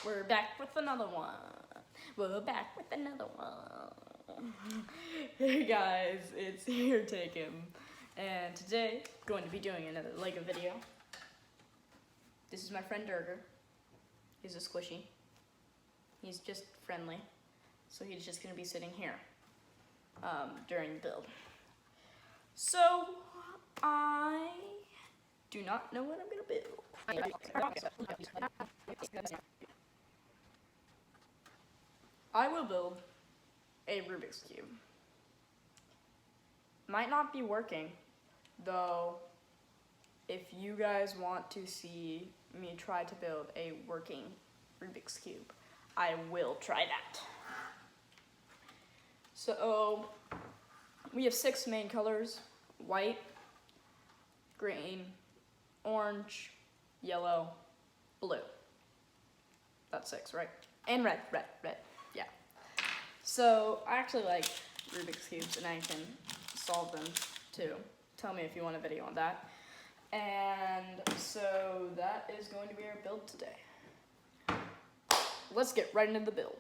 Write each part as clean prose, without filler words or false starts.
We're back with another one. We're back with another one. Hey guys, it's here Taken, and today I'm going to be doing another Lego video. This is my friend Durger. He's a squishy. He's just friendly, so he's just going to be sitting here during the build. So I do not know what I'm going to build. I will build a Rubik's Cube. Might not be working, though. If you guys want to see me try to build a working Rubik's Cube, I will try that. So, we have 6 main colors: white, green, orange, yellow, blue. That's 6, right? And red. Yeah. So I actually like Rubik's Cubes and I can solve them too. Tell me if you want a video on that. And so that is going to be our build today. Let's get right into the build.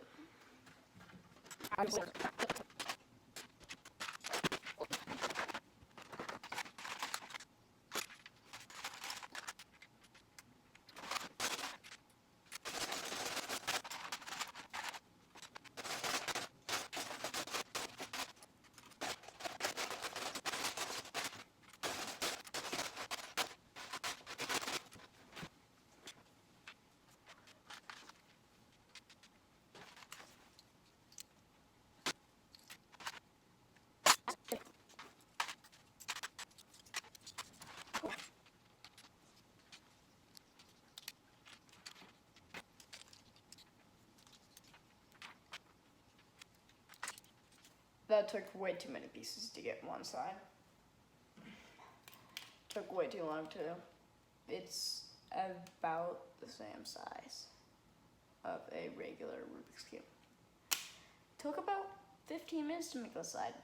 That took way too many pieces to get one side. Took way too long too. It's about the same size of a regular Rubik's Cube. Took about 15 minutes to make this side.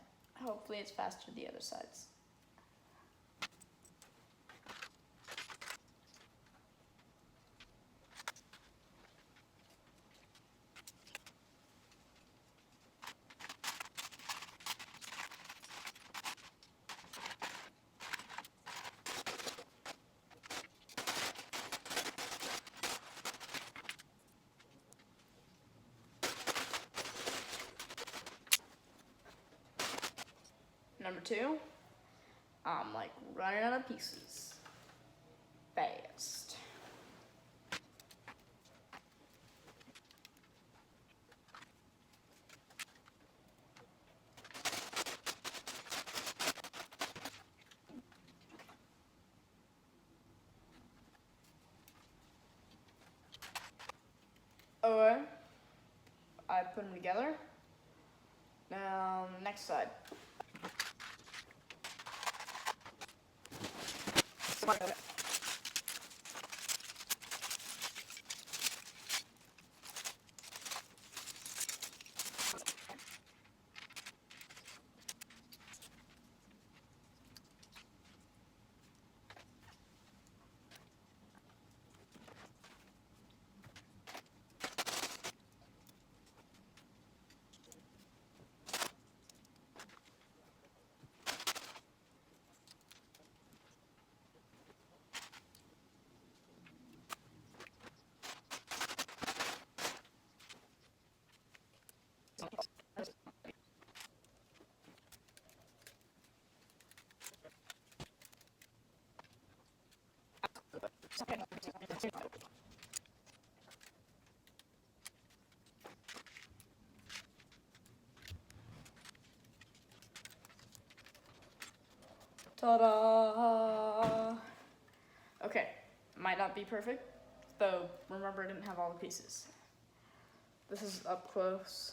Hopefully it's faster the other sides. Number 2, I'm like running out of pieces fast. Okay, I put them together. Now, next side. Ta-da! Okay, might not be perfect, though remember I didn't have all the pieces. This is up close.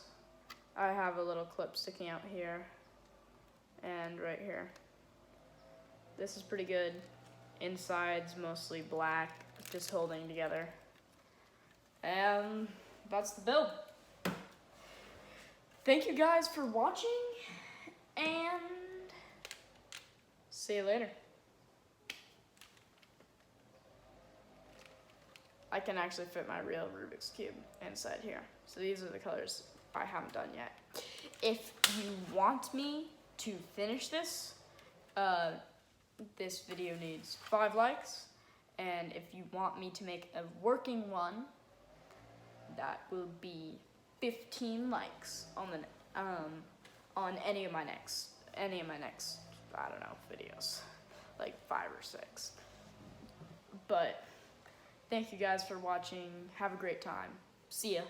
I have a little clip sticking out here and right here. This is pretty good. Inside's mostly black, just holding together. And that's the build. Thank you guys for watching, and see you later. I can actually fit my real Rubik's Cube inside here. So these are the colors I haven't done yet. If you want me to finish this, this video needs 5 likes. And if you want me to make a working one, that will be 15 likes on the any of my next I don't know, videos, like 5 or 6. But thank you guys for watching. Have a great time. See ya.